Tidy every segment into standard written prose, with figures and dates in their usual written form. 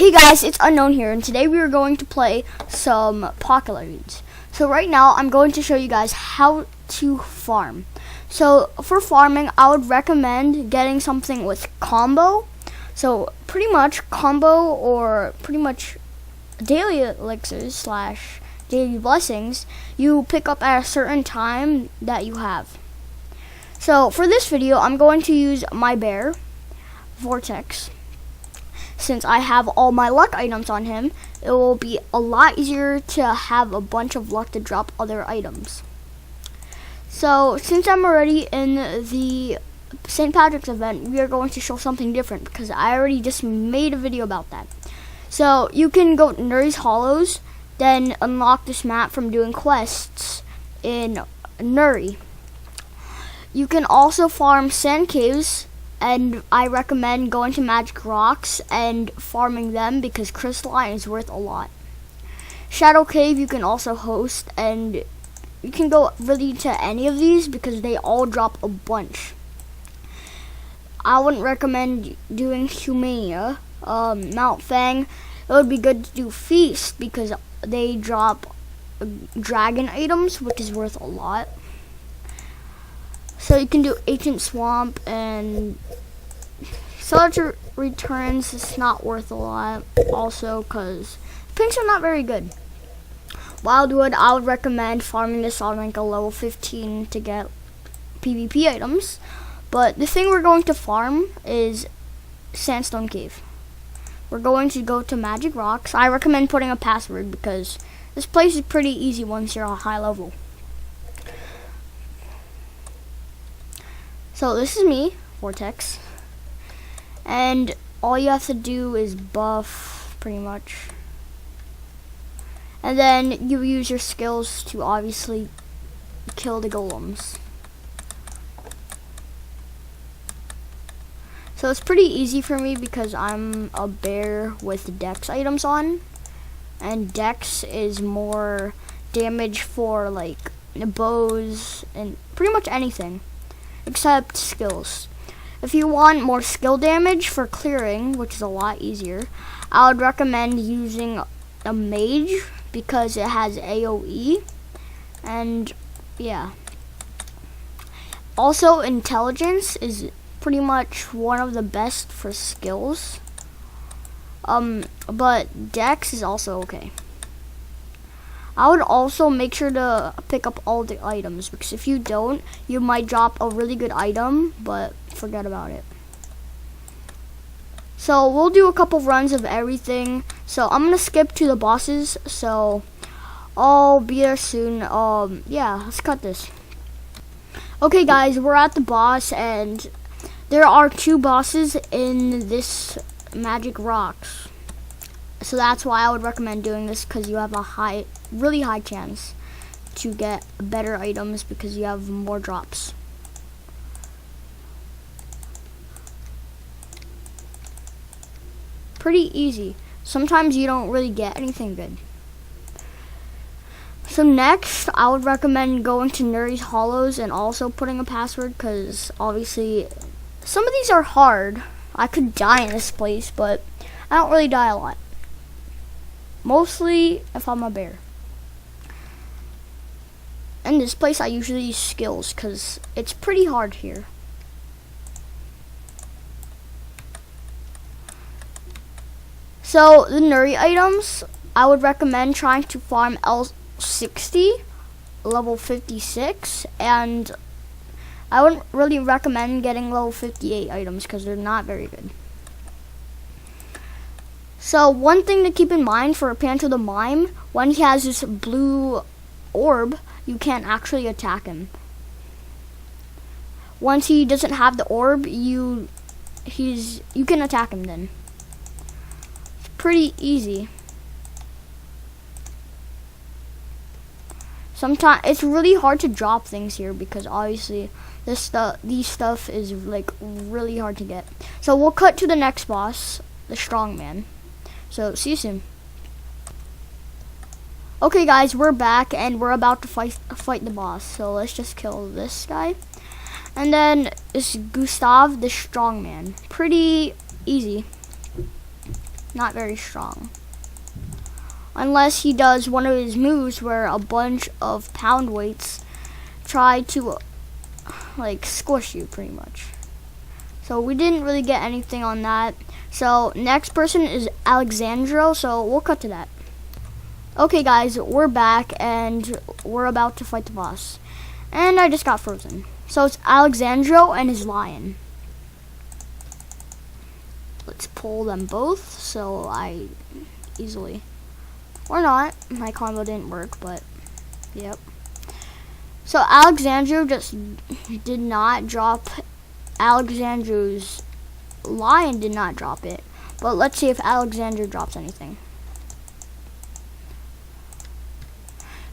Hey guys, it's Unknown here, and today we are going to play some pocket leads. So right now, I'm going to show you guys how to farm. So for farming, I would recommend getting something with combo. So pretty much combo or pretty much daily elixirs slash daily blessings you pick up at a certain time that you have. So for this video, I'm going to use my bear, Vortex. Since I have all my luck items on him, it will be a lot easier to have a bunch of luck to drop other items. So since I'm already in the St. Patrick's event, we are going to show something different because I already just made a video about that. So you can go to Nourish Hollows, then unlock this map from doing quests in Nuri. You can also farm sand caves, and I recommend going to magic rocks and farming them because Crystalline is worth a lot. Shadow cave you can also host, and you can go really to any of these because they all drop a bunch. I wouldn't recommend doing Humania. Mount Fang, it would be good to do Feast because they drop dragon items, which is worth a lot. So you can do Ancient Swamp, and Soldier Returns is not worth a lot also because pinks are not very good. Wyldwood, I would recommend farming this on like a level 15 to get PvP items. But the thing we're going to farm is Sandstone Cave. We're going to go to Magic Rocks. I recommend putting a password because this place is pretty easy once you're a high level. So this is me, Vortex, and all you have to do is buff, pretty much. And then you use your skills to obviously kill the golems. So it's pretty easy for me because I'm a bear with dex items on, and dex is more damage for like bows and pretty much anything except skills. If you want more skill damage for clearing, which is a lot easier, I would recommend using a mage because it has AoE, and yeah. Also, intelligence is pretty much one of the best for skills, but dex is also okay. I would also make sure to pick up all the items because if you don't, you might drop a really good item, but forget about it. So we'll do a couple runs of everything. So I'm gonna skip to the bosses, so I'll be there soon. Yeah, let's cut this. Okay guys, we're at the boss, and there are 2 bosses in this Magic Rocks. So that's why I would recommend doing this, because you have a really high chance to get better items because you have more drops. Pretty easy. Sometimes you don't really get anything good. So next, I would recommend going to Nourish Hollows and also putting a password because obviously some of these are hard. I could die in this place, but I don't really die a lot. Mostly if I'm a bear. In this place I usually use skills because it's pretty hard here. So the Nuri items, I would recommend trying to farm L60, level 56, and I wouldn't really recommend getting level 58 items because they're not very good. So one thing to keep in mind for Panto the Mime, when he has this blue orb, you can't actually attack him. Once he doesn't have the orb, you can attack him then. It's pretty easy. Sometimes it's really hard to drop things here because obviously these stuff is like really hard to get. So we'll cut to the next boss, the Strongman. So, see you soon. Okay guys, we're back and we're about to fight the boss. So let's just kill this guy. And then this Gustav, the Strongman. Pretty easy. not very strong. Unless he does one of his moves where a bunch of pound weights try to like squish you pretty much. So we didn't really get anything on that. So next person is Alexandro, so we'll cut to that. Okay guys, we're back and we're about to fight the boss. And I just got frozen. So it's Alexandro and his lion. Let's pull them both so I easily, or not, my combo didn't work, but yep. So Alexandro just did not drop, Alexandro's lion did not drop it, but let's see if Alexandro drops anything.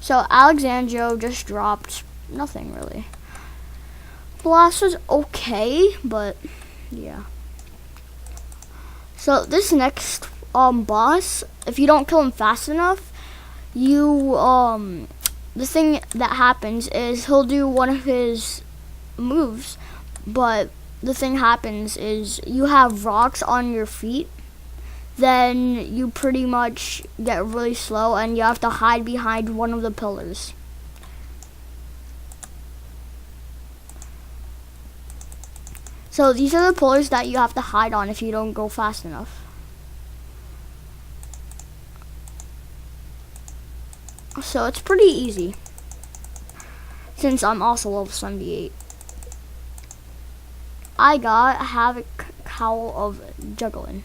So Alexandro just dropped nothing really. Blast was okay, but yeah. So this next boss, if you don't kill him fast enough, you the thing that happens is he'll do one of his moves, but the thing happens is you have rocks on your feet, then you pretty much get really slow and you have to hide behind one of the pillars. So these are the pillars that you have to hide on if you don't go fast enough. So it's pretty easy, since I'm also level 78. I got Havoc Howl of Juggling.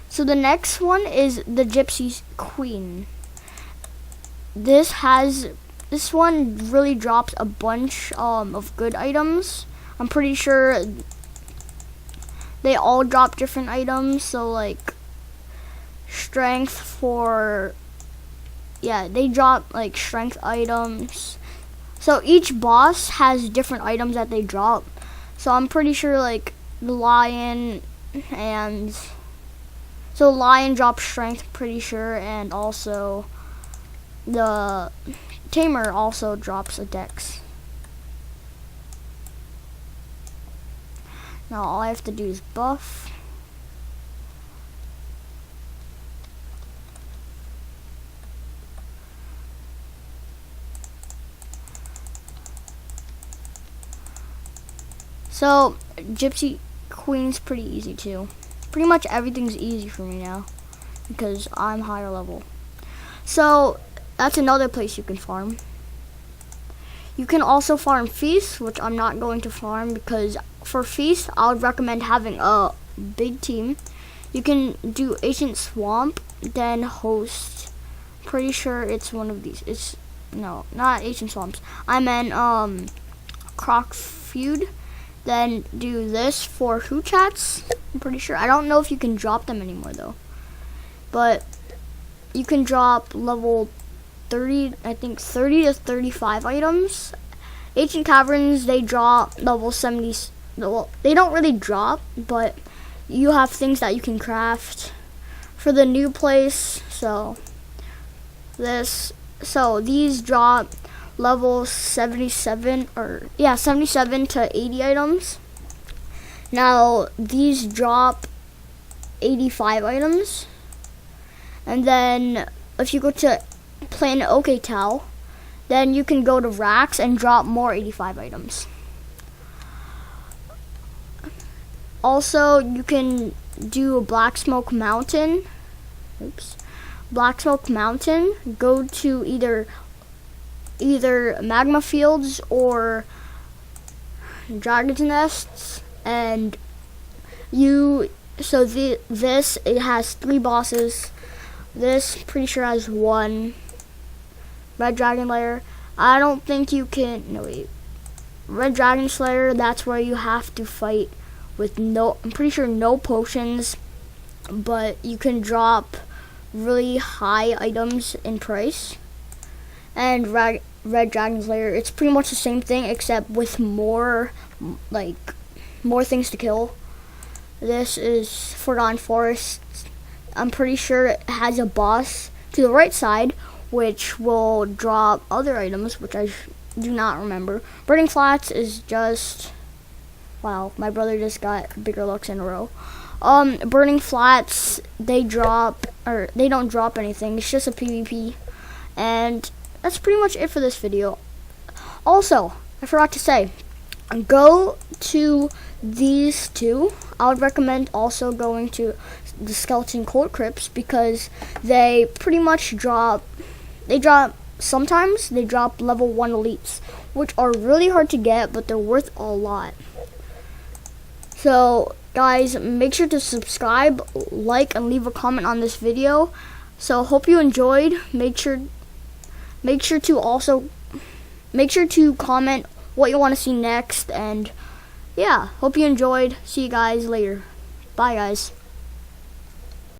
So the next one is the Gypsy Queen. This one really drops a bunch of good items. I'm pretty sure they all drop different items. So like strength for, yeah, they drop like strength items. So each boss has different items that they drop. So I'm pretty sure like the lion and, so lion drops strength, pretty sure, and also the tamer also drops a dex. Now all I have to do is buff. So Gypsy Queen's pretty easy too. Pretty much everything's easy for me now because I'm higher level. So that's another place you can farm. You can also farm Feast, which I'm not going to farm because for Feast, I would recommend having a big team. You can do Ancient Swamp, then Host. Pretty sure it's one of these. It's, no, not Ancient Swamps. I meant Croc Feud. Then do this for Who Chats. I'm pretty sure. I don't know if you can drop them anymore though. But you can drop level 30, I think 30 to 35 items. Ancient Caverns, they drop level 70. Well, they don't really drop, but you have things that you can craft for the new place. So these drop level 77 or yeah, 77 to 80 items. Now these drop 85 items. And then if you go to Planet OKTal, then you can go to Racks and drop more 85 items. Also, you can do a Blacksmoke Mountain. Oops. Blacksmoke Mountain. Go to either magma fields or dragon's nests, and this it has 3 bosses. This pretty sure has 1 red dragon lair. I don't think you can, no wait, red dragon slayer, that's where you have to fight with no, I'm pretty sure no potions, but you can drop really high items in price. And red dragon's lair, it's pretty much the same thing except with more things to kill. This is Forgotten Forest. I'm pretty sure it has a boss to the right side which will drop other items, which I do not remember. Burning Flats is just, wow, my brother just got bigger looks in a row. Burning Flats, they don't drop anything. It's just a PvP, and that's pretty much it for this video. Also, I forgot to say, go to these two. I would recommend also going to the Skeleton Cold Crypts, because they pretty much sometimes they drop level 1 elites, which are really hard to get, but they're worth a lot. So guys, make sure to subscribe, like, and leave a comment on this video. So hope you enjoyed. Make sure to comment what you want to see next, and yeah, hope you enjoyed. See you guys later. Bye guys.